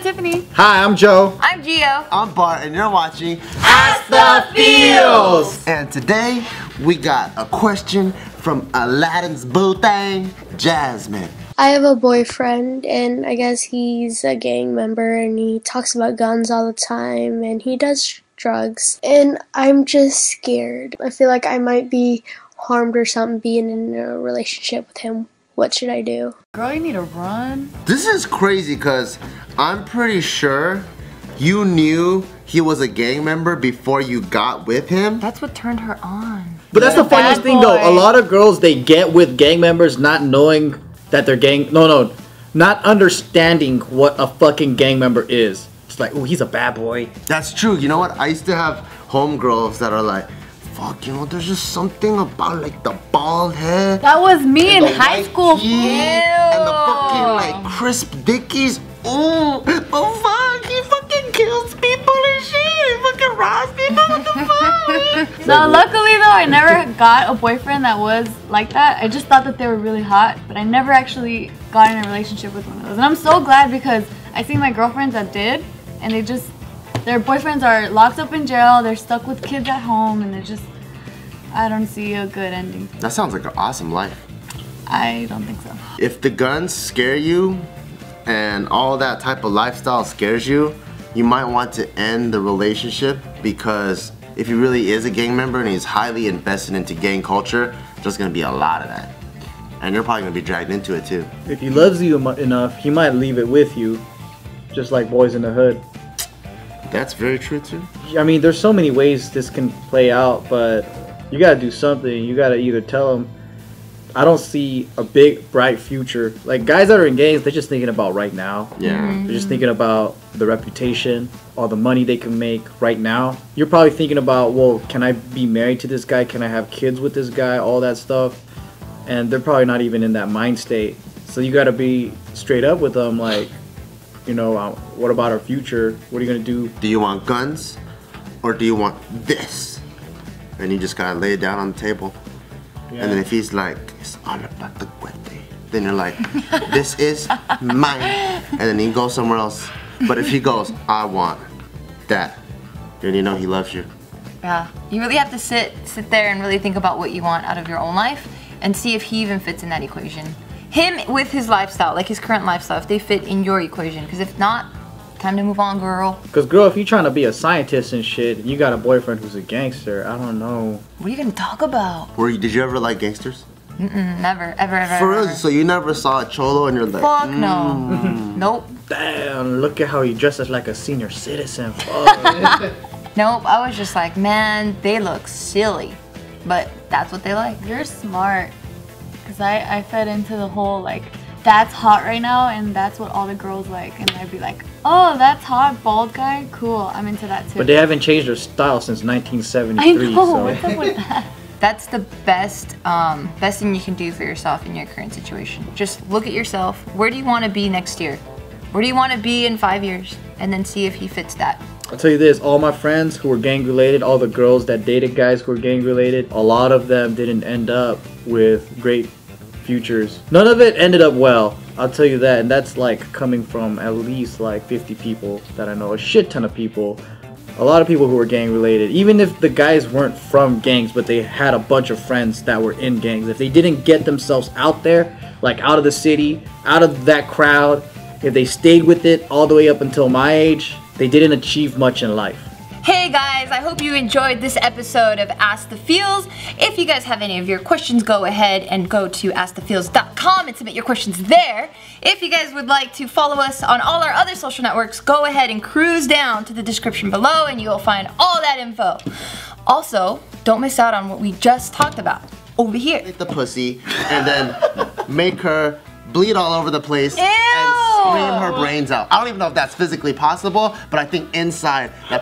Tiffany. Hi, I'm Joe. I'm Gio. I'm Bart, and you're watching AskTheFeels. And today, we got a question from Aladdin's boo thing, Jasmine. I have a boyfriend, and I guess he's a gang member, and he talks about guns all the time, and he does drugs. And I'm just scared. I feel like I might be harmed or something being in a relationship with him. What should I do? Girl, you need to run. This is crazy because I'm pretty sure you knew he was a gang member before you got with him. That's what turned her on. But that's the funniest thing though. A lot of girls, they get with gang members not knowing that they're gang. No, not understanding what a fucking gang member is. It's like, oh, he's a bad boy. That's true. You know what? I used to have homegirls that are like, fuck, you know, there's just something about like the bald head. That was me in high school. And the fucking like crisp dickies. Oh, but fuck, he fucking kills people and shit. He fucking robs people. What the fuck? No, luckily though, I never got a boyfriend that was like that. I just thought that they were really hot, but I never actually got in a relationship with one of those. And I'm so glad because I see my girlfriends that did, and their boyfriends are locked up in jail, they're stuck with kids at home, and I don't see a good ending. That sounds like an awesome life. I don't think so. If the guns scare you and all that type of lifestyle scares you, you might want to end the relationship, because if he really is a gang member and he's highly invested into gang culture, there's gonna be a lot of that. And you're probably gonna be dragged into it too. If he loves you enough, he might leave it with you, just like Boys in the Hood. That's very true too. I mean, there's so many ways this can play out, but you gotta do something. You gotta either tell him, I don't see a big, bright future. Like, guys that are in gangs, they're just thinking about right now. Yeah. They're just thinking about the reputation, all the money they can make right now. You're probably thinking about, well, can I be married to this guy? Can I have kids with this guy? All that stuff. And they're probably not even in that mind state. So you gotta be straight up with them, like, you know, what about our future? What are you gonna do? Do you want guns or do you want this? And you just gotta lay it down on the table. Yeah. And then if he's like, it's all about the cuete, then you're like, this is mine. And then he goes somewhere else. But if he goes, I want that, then you know he loves you. Yeah, you really have to sit there and really think about what you want out of your own life and see if he even fits in that equation. Him with his lifestyle, like his current lifestyle, if they fit in your equation. Because if not, time to move on, girl. Because, girl, if you're trying to be a scientist and shit, and you got a boyfriend who's a gangster, I don't know. What are you gonna talk about? Did you ever like gangsters? Never, ever. For real? So you never saw a cholo and you're like, Fuck no. Nope. Damn, look at how he dresses like a senior citizen. Fuck. Nope, I was just like, man, they look silly. But that's what they like. You're smart. Because I fed into the whole, like, that's hot right now, and that's what all the girls like. And I'd be like, oh, that's hot, bald guy? Cool, I'm into that too. But they haven't changed their style since 1973. I know, so. what's up with that? That's the best thing you can do for yourself in your current situation. Just look at yourself. Where do you want to be next year? Where do you want to be in 5 years? And then see if he fits that. I'll tell you this, all my friends who were gang related, all the girls that dated guys who were gang related, a lot of them didn't end up with great futures. None of it ended up well, I'll tell you that, and that's like coming from at least like 50 people that I know, a shit ton of people. A lot of people who were gang related, even if the guys weren't from gangs, but they had a bunch of friends that were in gangs. If they didn't get themselves out there, like out of the city, out of that crowd, if they stayed with it all the way up until my age, they didn't achieve much in life. Hey guys, I hope you enjoyed this episode of Ask the Feels. If you guys have any of your questions, go ahead and go to AskTheFeels.com and submit your questions there. If you guys would like to follow us on all our other social networks, go ahead and cruise down to the description below and you will find all that info. Also, don't miss out on what we just talked about over here. Take the pussy and then make her bleed all over the place Ew. and scream her brains out. I don't even know if that's physically possible, but I think inside that